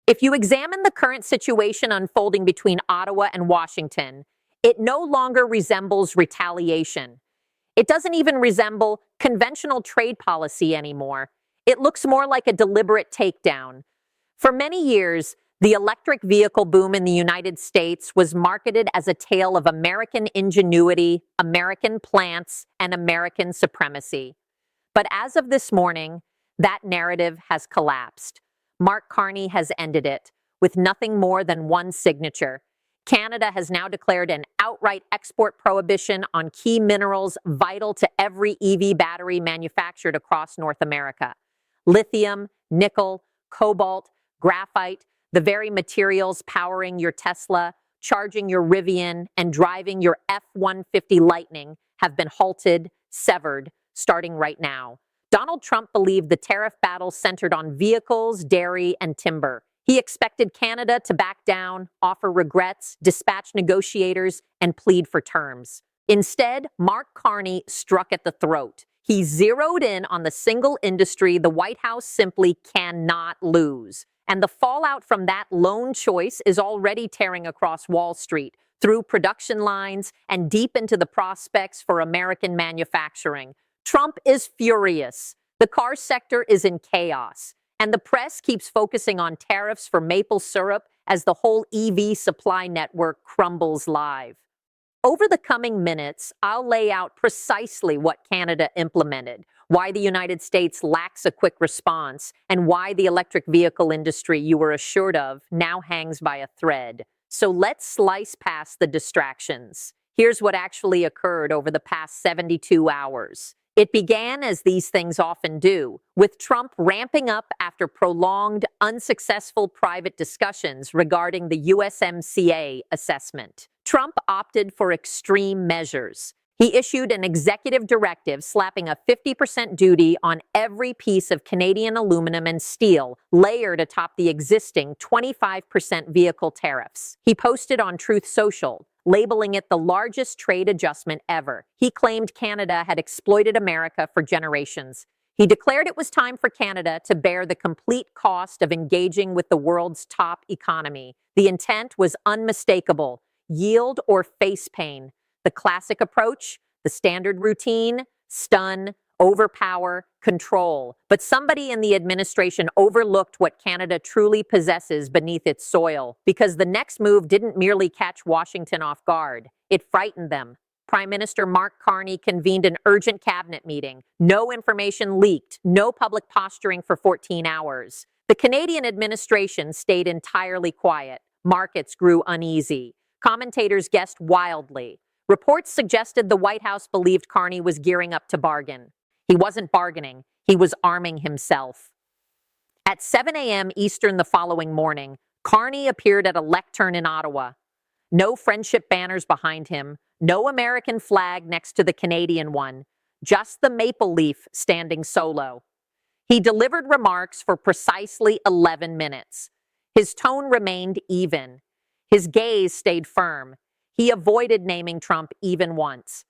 If you examine the current situation unfolding between Ottawa and Washington, it no longer resembles retaliation. It doesn't even resemble conventional trade policy anymore. It looks more like a deliberate takedown. For many years, the electric vehicle boom in the United States was marketed as a tale of American ingenuity, American plants, and American supremacy. But as of this morning, that narrative has collapsed. Mark Carney has ended it with nothing more than one signature. Canada has now declared an outright export prohibition on key minerals vital to every EV battery manufactured across North America. Lithium, nickel, cobalt, graphite, the very materials powering your Tesla, charging your Rivian, and driving your F-150 Lightning have been halted, severed, starting right now. Donald Trump believed the tariff battle centered on vehicles, dairy, and timber. He expected Canada to back down, offer regrets, dispatch negotiators, and plead for terms. Instead, Mark Carney struck at the throat. He zeroed in on the single industry the White House simply cannot lose. And the fallout from that lone choice is already tearing across Wall Street, through production lines, and deep into the prospects for American manufacturing. Trump is furious. The car sector is in chaos. And the press keeps focusing on tariffs for maple syrup as the whole EV supply network crumbles live. Over the coming minutes, I'll lay out precisely what Canada implemented, why the United States lacks a quick response, and why the electric vehicle industry you were assured of now hangs by a thread. So let's slice past the distractions. Here's what actually occurred over the past 72 hours. It began, as these things often do, with Trump ramping up after prolonged, unsuccessful private discussions regarding the USMCA assessment. Trump opted for extreme measures. He issued an executive directive slapping a 50% duty on every piece of Canadian aluminum and steel, layered atop the existing 25% vehicle tariffs. He posted on Truth Social, labeling it the largest trade adjustment ever. He claimed Canada had exploited America for generations. He declared it was time for Canada to bear the complete cost of engaging with the world's top economy. The intent was unmistakable: yield or face pain. The classic approach, the standard routine: stun, overpower, control. But somebody in the administration overlooked what Canada truly possesses beneath its soil, because the next move didn't merely catch Washington off guard. It frightened them. Prime Minister Mark Carney convened an urgent cabinet meeting. No information leaked, no public posturing for 14 hours. The Canadian administration stayed entirely quiet. Markets grew uneasy. Commentators guessed wildly. Reports suggested the White House believed Carney was gearing up to bargain. He wasn't bargaining. He was arming himself. At 7 a.m. Eastern the following morning, Carney appeared at a lectern in Ottawa. No friendship banners behind him, no American flag next to the Canadian one, just the maple leaf standing solo. He delivered remarks for precisely 11 minutes. His tone remained even. His gaze stayed firm. He avoided naming Trump even once.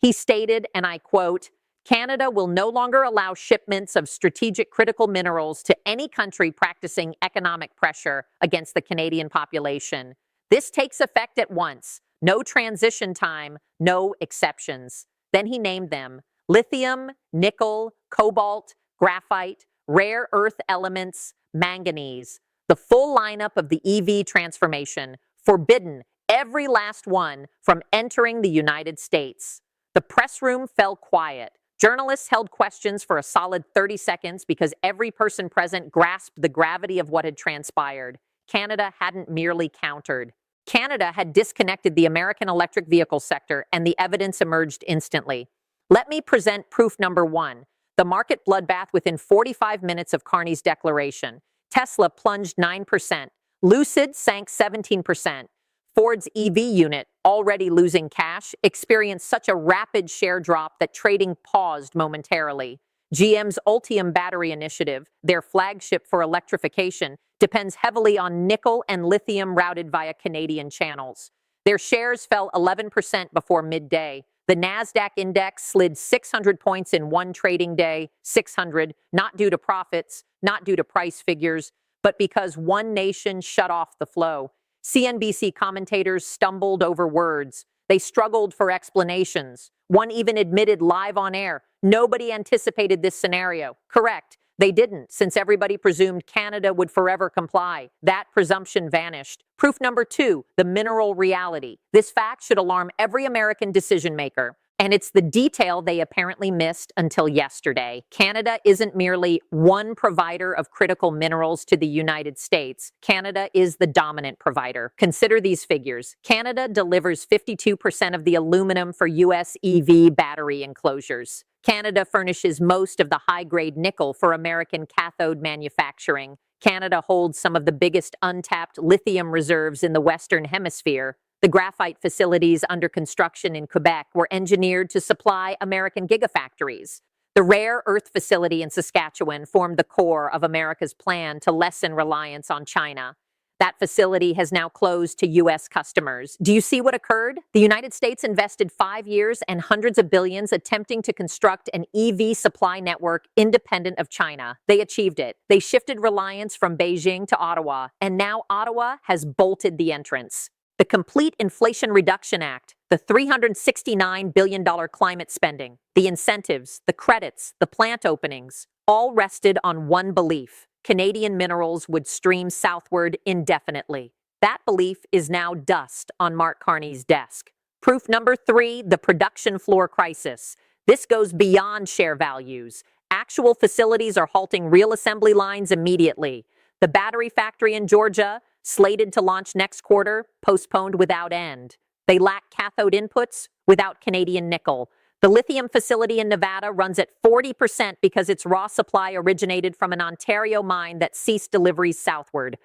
He stated, and I quote, "Canada will no longer allow shipments of strategic critical minerals to any country practicing economic pressure against the Canadian population. This takes effect at once. No transition time, no exceptions." Then he named them: lithium, nickel, cobalt, graphite, rare earth elements, manganese. The full lineup of the EV transformation, forbidden, every last one, from entering the United States. The press room fell quiet. Journalists held questions for a solid 30 seconds because every person present grasped the gravity of what had transpired. Canada hadn't merely countered. Canada had disconnected the American electric vehicle sector, and the evidence emerged instantly. Let me present proof number one: the market bloodbath within 45 minutes of Carney's declaration. Tesla plunged 9%. Lucid sank 17%. Ford's EV unit, already losing cash, experienced such a rapid share drop that trading paused momentarily. GM's Ultium battery initiative, their flagship for electrification, depends heavily on nickel and lithium routed via Canadian channels. Their shares fell 11% before midday. The NASDAQ index slid 600 points in one trading day, 600, not due to profits, not due to price figures, but because one nation shut off the flow. CNBC commentators stumbled over words. They struggled for explanations. One even admitted live on air, nobody anticipated this scenario. Correct. They didn't, since everybody presumed Canada would forever comply. That presumption vanished. Proof number 2, the mineral reality. This fact should alarm every American decision maker. And it's the detail they apparently missed until yesterday. Canada isn't merely one provider of critical minerals to the United States. Canada is the dominant provider. Consider these figures. Canada delivers 52% of the aluminum for U.S. EV battery enclosures. Canada furnishes most of the high-grade nickel for American cathode manufacturing. Canada holds some of the biggest untapped lithium reserves in the Western Hemisphere. The graphite facilities under construction in Quebec were engineered to supply American gigafactories. The rare earth facility in Saskatchewan formed the core of America's plan to lessen reliance on China. That facility has now closed to U.S. customers. Do you see what occurred? The United States invested 5 years and hundreds of billions attempting to construct an EV supply network independent of China. They achieved it. They shifted reliance from Beijing to Ottawa, and now Ottawa has bolted the entrance. The Complete Inflation Reduction Act, the $369 billion climate spending, the incentives, the credits, the plant openings, all rested on one belief: Canadian minerals would stream southward indefinitely. That belief is now dust on Mark Carney's desk. Proof number 3, the production floor crisis. This goes beyond share values. Actual facilities are halting real assembly lines immediately. The battery factory in Georgia, slated to launch next quarter, postponed without end. They lack cathode inputs without Canadian nickel. The lithium facility in Nevada runs at 40% because its raw supply originated from an Ontario mine that ceased deliveries southward.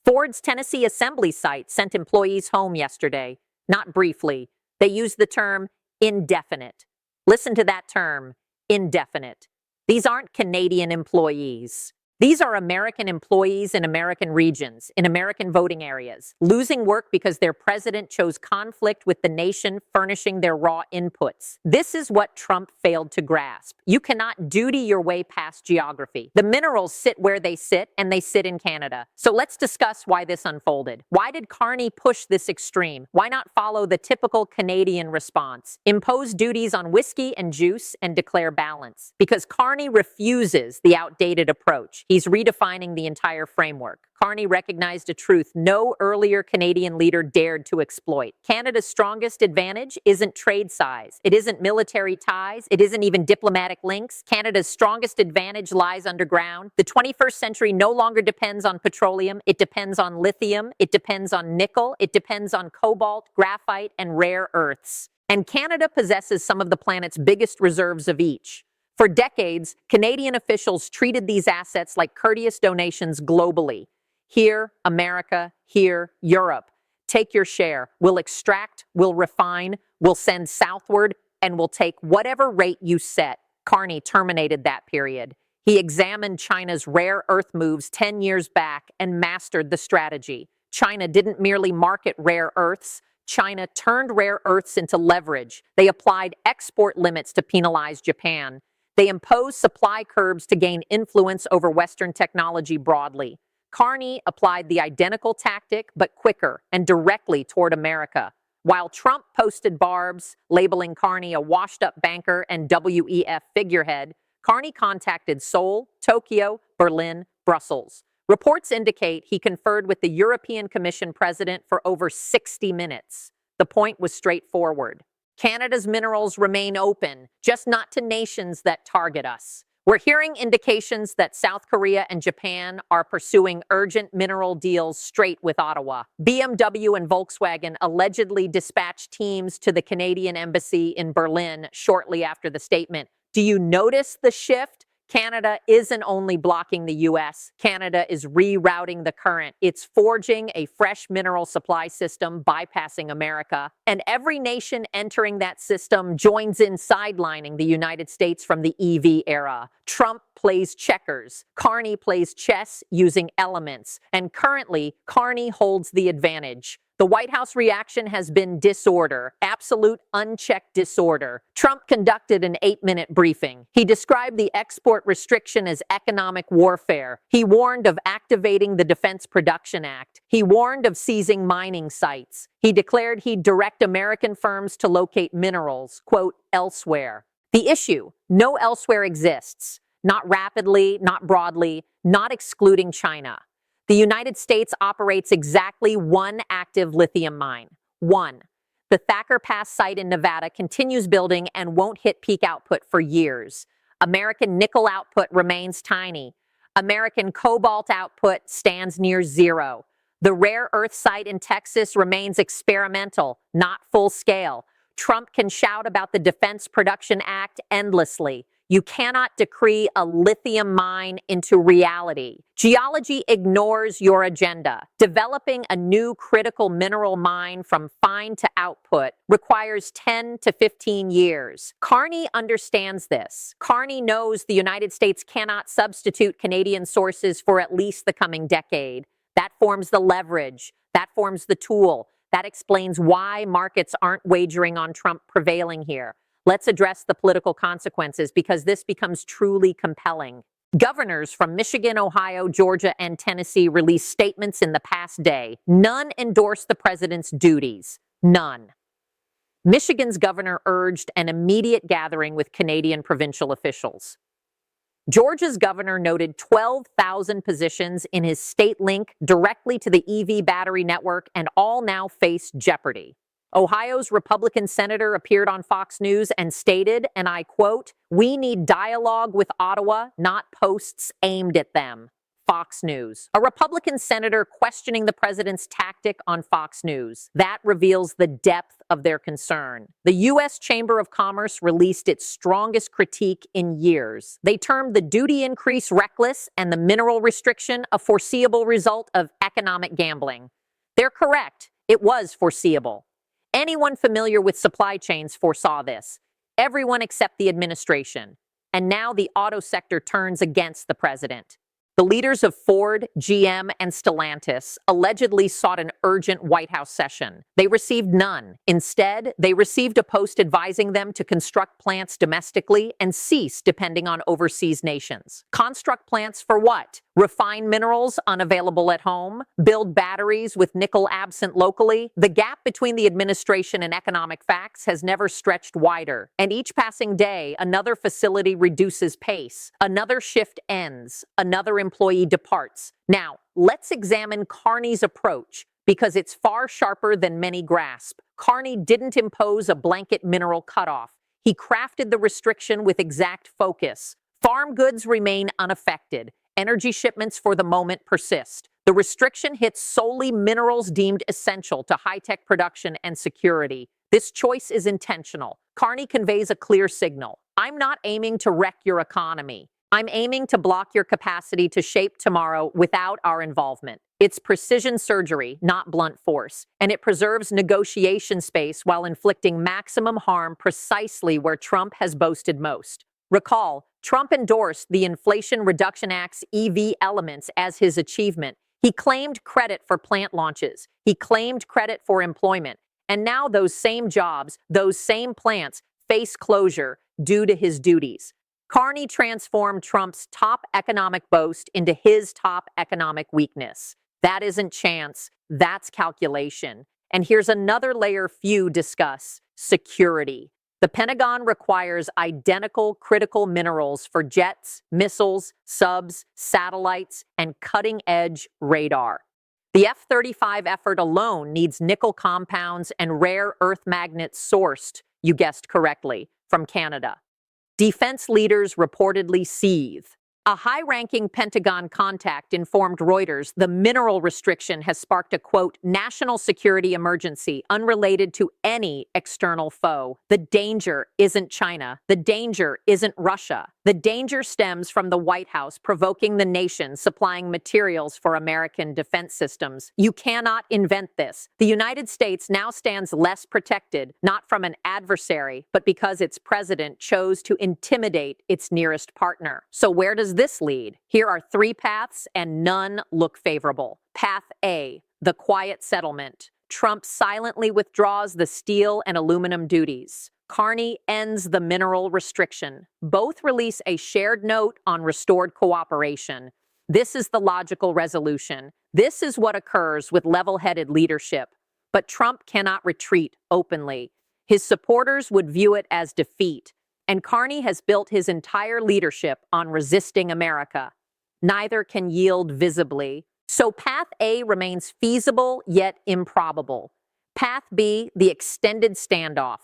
Ford's Tennessee assembly site sent employees home yesterday. Not briefly. They used the term indefinite. Listen to that term, indefinite. These aren't Canadian employees. These are American employees in American regions, in American voting areas, losing work because their president chose conflict with the nation furnishing their raw inputs. This is what Trump failed to grasp. You cannot duty your way past geography. The minerals sit where they sit, and they sit in Canada. So let's discuss why this unfolded. Why did Carney push this extreme? Why not follow the typical Canadian response? Impose duties on whiskey and juice and declare balance. Because Carney refuses the outdated approach. He's redefining the entire framework. Carney recognized a truth no earlier Canadian leader dared to exploit. Canada's strongest advantage isn't trade size. It isn't military ties. It isn't even diplomatic links. Canada's strongest advantage lies underground. The 21st century no longer depends on petroleum. It depends on lithium. It depends on nickel. It depends on cobalt, graphite, and rare earths. And Canada possesses some of the planet's biggest reserves of each. For decades, Canadian officials treated these assets like courteous donations globally. Here, America, here, Europe. Take your share. We'll extract, we'll refine, we'll send southward, and we'll take whatever rate you set. Carney terminated that period. He examined China's rare earth moves 10 years back and mastered the strategy. China didn't merely market rare earths. China turned rare earths into leverage. They applied export limits to penalize Japan. They imposed supply curbs to gain influence over Western technology broadly. Carney applied the identical tactic, but quicker and directly toward America. While Trump posted barbs, labeling Carney a washed-up banker and WEF figurehead, Carney contacted Seoul, Tokyo, Berlin, Brussels. Reports indicate he conferred with the European Commission president for over 60 minutes. The point was straightforward. Canada's minerals remain open, just not to nations that target us. We're hearing indications that South Korea and Japan are pursuing urgent mineral deals straight with Ottawa. BMW and Volkswagen allegedly dispatched teams to the Canadian embassy in Berlin shortly after the statement. Do you notice the shift? Canada isn't only blocking the U.S., Canada is rerouting the current. It's forging a fresh mineral supply system, bypassing America. And every nation entering that system joins in sidelining the United States from the EV era. Trump plays checkers. Carney plays chess using elements. And currently, Carney holds the advantage. The White House reaction has been disorder, absolute unchecked disorder. Trump conducted an 8-minute briefing. He described the export restriction as economic warfare. He warned of activating the Defense Production Act. He warned of seizing mining sites. He declared he'd direct American firms to locate minerals, quote, elsewhere. The issue, no elsewhere exists. Not rapidly, not broadly, not excluding China. The United States operates exactly one active lithium mine. One. The Thacker Pass site in Nevada continues building and won't hit peak output for years. American nickel output remains tiny. American cobalt output stands near zero. The rare earth site in Texas remains experimental, not full scale. Trump can shout about the Defense Production Act endlessly. You cannot decree a lithium mine into reality. Geology ignores your agenda. Developing a new critical mineral mine from find to output requires 10 to 15 years. Carney understands this. Carney knows the United States cannot substitute Canadian sources for at least the coming decade. That forms the leverage. That forms the tool. That explains why markets aren't wagering on Trump prevailing here. Let's address the political consequences because this becomes truly compelling. Governors from Michigan, Ohio, Georgia, and Tennessee released statements in the past day. None endorsed the president's duties. None. Michigan's governor urged an immediate gathering with Canadian provincial officials. Georgia's governor noted 12,000 positions in his state link directly to the EV battery network and all now face jeopardy. Ohio's Republican senator appeared on Fox News and stated, and I quote, "We need dialogue with Ottawa, not posts aimed at them." Fox News. A Republican senator questioning the president's tactic on Fox News. That reveals the depth of their concern. The U.S. Chamber of Commerce released its strongest critique in years. They termed the duty increase reckless and the mineral restriction a foreseeable result of economic gambling. They're correct. It was foreseeable. Anyone familiar with supply chains foresaw this. Everyone except the administration. And now the auto sector turns against the president. The leaders of Ford, GM, and Stellantis allegedly sought an urgent White House session. They received none. Instead, they received a post advising them to construct plants domestically and cease depending on overseas nations. Construct plants for what? Refine minerals unavailable at home? Build batteries with nickel absent locally? The gap between the administration and economic facts has never stretched wider. And each passing day, another facility reduces pace. Another shift ends. Another employee departs. Now, let's examine Carney's approach because it's far sharper than many grasp. Carney didn't impose a blanket mineral cutoff. He crafted the restriction with exact focus. Farm goods remain unaffected. Energy shipments for the moment persist. The restriction hits solely minerals deemed essential to high-tech production and security. This choice is intentional. Carney conveys a clear signal. I'm not aiming to wreck your economy. I'm aiming to block your capacity to shape tomorrow without our involvement. It's precision surgery, not blunt force, and it preserves negotiation space while inflicting maximum harm precisely where Trump has boasted most. Recall, Trump endorsed the Inflation Reduction Act's EV elements as his achievement. He claimed credit for plant launches. He claimed credit for employment. And now those same jobs, those same plants, face closure due to his duties. Carney transformed Trump's top economic boast into his top economic weakness. That isn't chance, that's calculation. And here's another layer few discuss: security. The Pentagon requires identical critical minerals for jets, missiles, subs, satellites, and cutting-edge radar. The F-35 effort alone needs nickel compounds and rare earth magnets sourced, you guessed correctly, from Canada. Defense leaders reportedly seethe. A high-ranking Pentagon contact informed Reuters the mineral restriction has sparked a, quote, national security emergency unrelated to any external foe. The danger isn't China. The danger isn't Russia. The danger stems from the White House provoking the nation supplying materials for American defense systems. You cannot invent this. The United States now stands less protected, not from an adversary, but because its president chose to intimidate its nearest partner. So where does this lead? Here are three paths, and none look favorable. Path A, the quiet settlement. Trump silently withdraws the steel and aluminum duties. Carney ends the mineral restriction. Both release a shared note on restored cooperation. This is the logical resolution. This is what occurs with level-headed leadership. But Trump cannot retreat openly. His supporters would view it as defeat. And Carney has built his entire leadership on resisting America. Neither can yield visibly. So Path A remains feasible yet improbable. Path B, the extended standoff.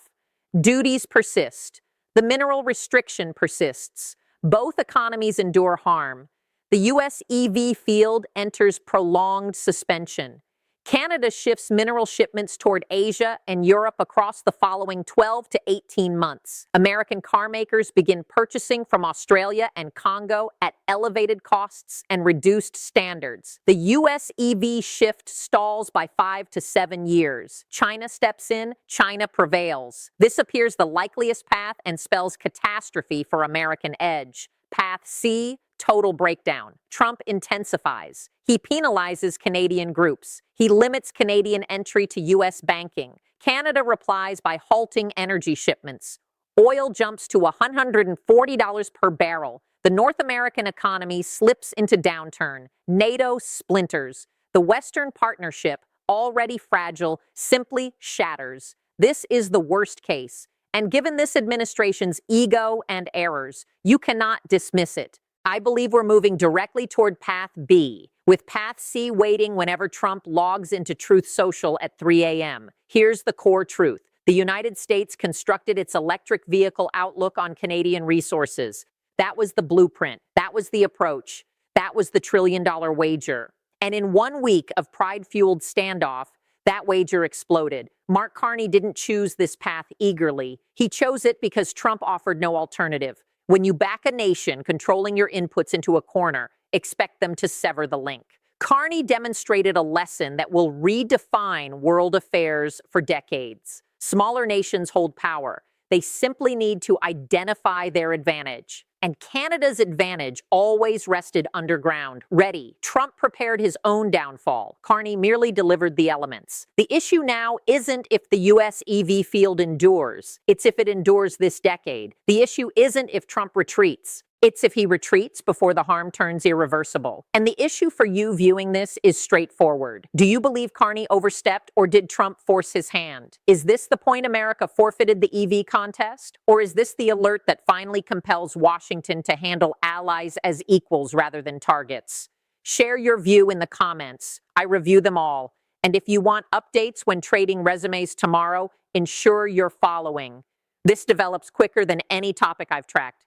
Duties persist. The mineral restriction persists. Both economies endure harm. The U.S. EV field enters prolonged suspension. Canada shifts mineral shipments toward Asia and Europe across the following 12 to 18 months. American car makers begin purchasing from Australia and Congo at elevated costs and reduced standards. The U.S. EV shift stalls by 5 to 7 years. China steps in, China prevails. This appears the likeliest path and spells catastrophe for American edge. Path C, total breakdown. Trump intensifies. He penalizes Canadian groups. He limits Canadian entry to U.S. banking. Canada replies by halting energy shipments. Oil jumps to $140 per barrel. The North American economy slips into downturn. NATO splinters. The Western partnership, already fragile, simply shatters. This is the worst case. And given this administration's ego and errors, you cannot dismiss it. I believe we're moving directly toward Path B, with Path C waiting whenever Trump logs into Truth Social at 3 a.m. Here's the core truth. The United States constructed its electric vehicle outlook on Canadian resources. That was the blueprint. That was the approach. That was the trillion-dollar wager. And in 1 week of pride-fueled standoff, that wager exploded. Mark Carney didn't choose this path eagerly. He chose it because Trump offered no alternative. When you back a nation controlling your inputs into a corner, expect them to sever the link. Carney demonstrated a lesson that will redefine world affairs for decades. Smaller nations hold power. They simply need to identify their advantage. And Canada's advantage always rested underground, ready. Trump prepared his own downfall. Carney merely delivered the elements. The issue now isn't if the U.S. EV field endures. It's if it endures this decade. The issue isn't if Trump retreats. It's if he retreats before the harm turns irreversible. And the issue for you viewing this is straightforward. Do you believe Carney overstepped, or did Trump force his hand? Is this the point America forfeited the EV contest? Or is this the alert that finally compels Washington to handle allies as equals rather than targets? Share your view in the comments. I review them all. And if you want updates when trading resumes tomorrow, ensure you're following. This develops quicker than any topic I've tracked.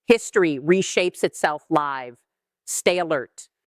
History reshapes itself live. Stay alert.